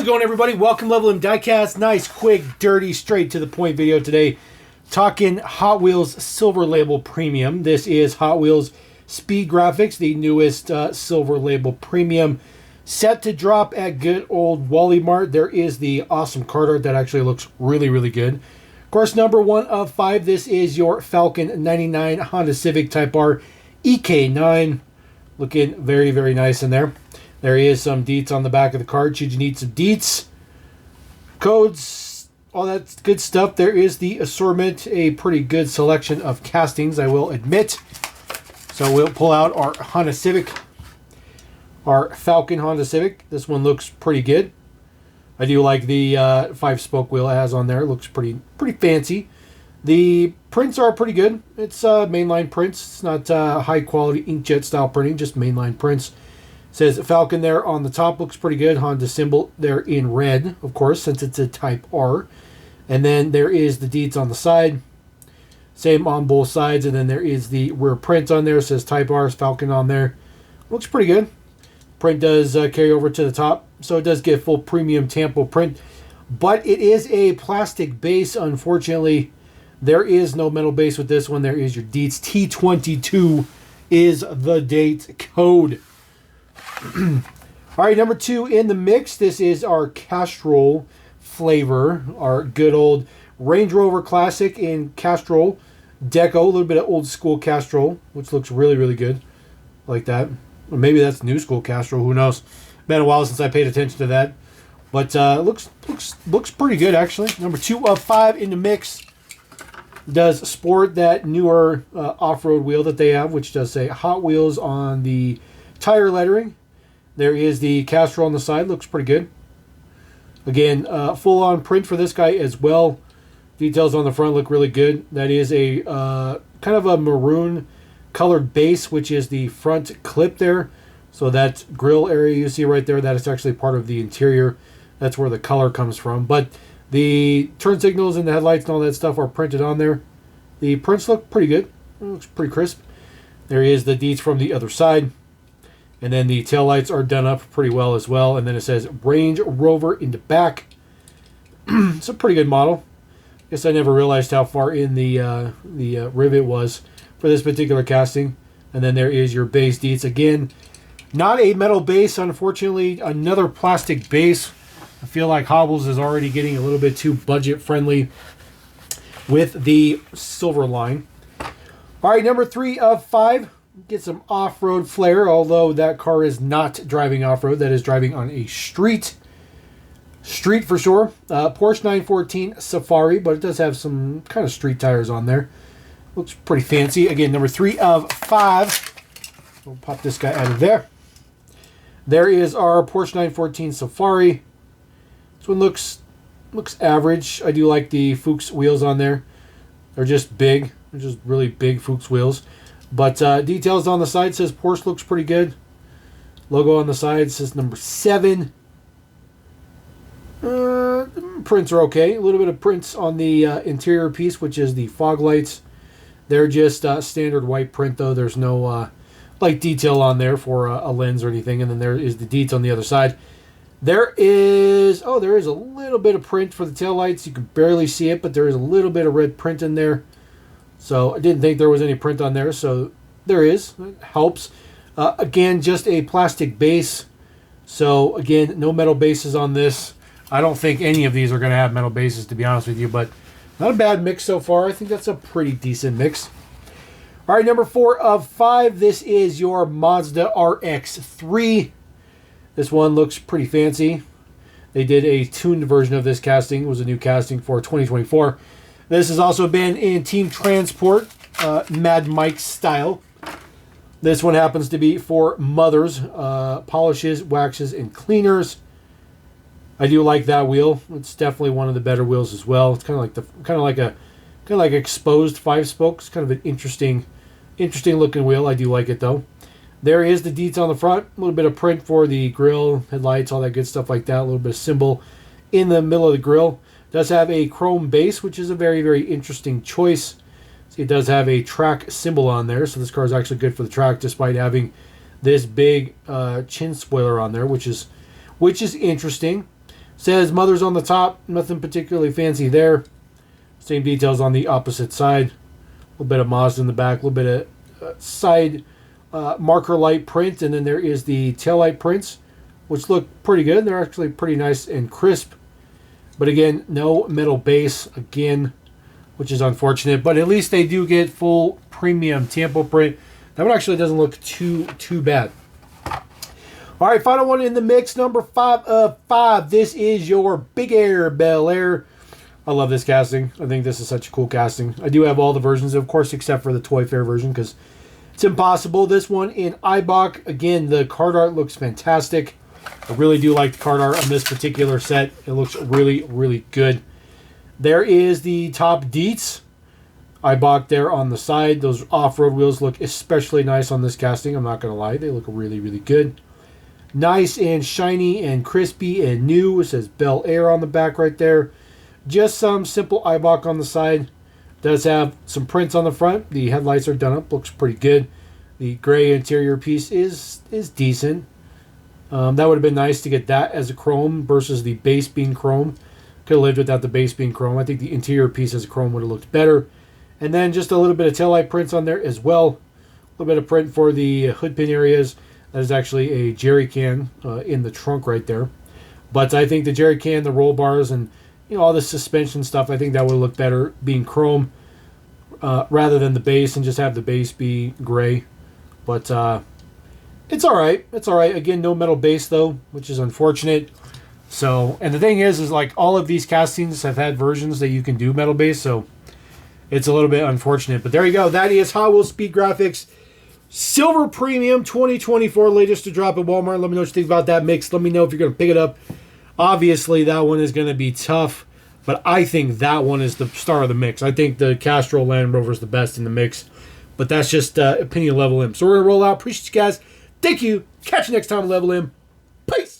going, everybody? Welcome, Level M Diecast. Nice, quick, dirty, straight to the point video today. Talking Hot Wheels Silver Label Premium. This is Hot Wheels Speed Graphics, the newest Silver Label Premium. Set to drop at good old Wally Mart. There is the awesome card art that actually looks really, really good. Of course, number 1 of 5. This is your Falcon 99 Honda Civic Type R EK9. Looking very, very nice in there. There is some deets on the back of the card should you need some deets, codes, all that good stuff. There is the assortment, a pretty good selection of castings, I will admit. So we'll pull out our Honda Civic, our Falcon Honda Civic. This one looks pretty good. I do like the 5-spoke wheel it has on there. It looks pretty fancy. The prints are pretty good. It's mainline prints. It's not high quality inkjet style printing, just mainline prints. Says Falcon there on the top, looks pretty good. Honda symbol there in red, of course, since it's a Type R. And then there is the deets on the side. Same on both sides. And then there is the rear print on there. It says Type R, Falcon on there. Looks pretty good. Print does carry over to the top. So it does get full premium tampo print. But it is a plastic base, unfortunately. There is no metal base with this one. There is your deets. T22 is the date code. All right, number 2 in the mix. This is our Castrol flavor, our good old Range Rover Classic in Castrol Deco, a little bit of old school Castrol, which looks really, really good, like that. Or maybe that's new school Castrol. Who knows? Been a while since I paid attention to that, but looks pretty good actually. Number 2 of 5 in the mix does sport that newer off-road wheel that they have, which does say Hot Wheels on the tire lettering. There is the Castrol on the side. Looks pretty good. Again, full-on print for this guy as well. Details on the front look really good. That is a kind of a maroon colored base, which is the front clip there. So that grill area you see right there, that is actually part of the interior. That's where the color comes from. But the turn signals and the headlights and all that stuff are printed on there. The prints look pretty good. It looks pretty crisp. There is the deets from the other side. And then the taillights are done up pretty well as well. And then it says Range Rover in the back. It's a pretty good model. Guess I never realized how far in the rivet was for this particular casting. And then there is your base deets. Again, not a metal base, unfortunately. Another plastic base. I feel like Hot Wheels is already getting a little bit too budget friendly with the silver line. All right, number 3 of 5. Get some off-road flair, although that car is not driving off-road. That is driving on a street. Street for sure. Porsche 914 Safari, but it does have some kind of street tires on there. Looks pretty fancy. Again, number 3 of 5. We'll pop this guy out of there. There is our Porsche 914 Safari. This one looks average. I do like the Fuchs wheels on there. They're just big. They're just really big Fuchs wheels. But details on the side says Porsche looks pretty good. Logo on the side says number 7. Prints are okay. A little bit of prints on the interior piece, which is the fog lights. They're just standard white print, though. There's no light detail on there for a lens or anything. And then there is the deets on the other side. There is a little bit of print for the taillights. You can barely see it, but there is a little bit of red print in there. So I didn't think there was any print on there, so there is. It helps. Again, just a plastic base. So again, no metal bases on this. I don't think any of these are going to have metal bases, to be honest with you, but not a bad mix so far. I think that's a pretty decent mix. All right, number 4 of 5. This is your Mazda RX3. This one looks pretty fancy. They did a tuned version of this casting. It was a new casting for 2024. This has also been in Team Transport, Mad Mike style. This one happens to be for mothers, polishes, waxes, and cleaners. I do like that wheel. It's definitely one of the better wheels as well. It's kind of like exposed 5-spoke. It's kind of an interesting looking wheel. I do like it though. There is the deets on the front. A little bit of print for the grill, headlights, all that good stuff like that. A little bit of symbol in the middle of the grill. Does have a chrome base, which is a very, very interesting choice. See, it does have a track symbol on there, so this car is actually good for the track, despite having this big chin spoiler on there, which is interesting. Says Mother's on the top. Nothing particularly fancy there. Same details on the opposite side. A little bit of Mazda in the back. A little bit of side marker light print. And then there is the taillight prints, which look pretty good. They're actually pretty nice and crisp. But again, no metal base. Again, which is unfortunate. But at least they do get full premium Tampo print. That one actually doesn't look too bad. All right, final one in the mix, number 5 of 5. This is your Big Air Bel Air. I love this casting. I think this is such a cool casting. I do have all the versions, of course, except for the Toy Fair version, because it's impossible. This one in Eibach. Again, the card art looks fantastic. I really do like the card art on this particular set. It looks really, really good. There is the top deets. Eibach there on the side. Those off-road wheels look especially nice on this casting. I'm not going to lie. They look really, really good. Nice and shiny and crispy and new. It says Bel Air on the back right there. Just some simple Eibach on the side. Does have some prints on the front. The headlights are done up. Looks pretty good. The gray interior piece is decent. That would have been nice to get that as a chrome versus the base being chrome. Could have lived without the base being chrome. I think the interior piece as a chrome would have looked better. And then just a little bit of taillight prints on there as well. A little bit of print for the hood pin areas. That is actually a jerry can in the trunk right there. But I think the jerry can, the roll bars, and all the suspension stuff, I think that would look better being chrome rather than the base, and just have the base be gray. But it's all right. It's all right. Again, no metal base though, which is unfortunate. So, and the thing is like all of these castings have had versions that you can do metal base, so it's a little bit unfortunate. But there you go. That is Hot Wheels Speed Graphics Silver Premium 2024, latest to drop at Walmart. Let me know what you think about that mix. Let me know if you're going to pick it up. Obviously, that one is going to be tough, but I think that one is the star of the mix. I think the Castrol Land Rover is the best in the mix, but that's just opinion level M. So we're going to roll out. Appreciate you guys. Thank you. Catch you next time, Level M. Peace.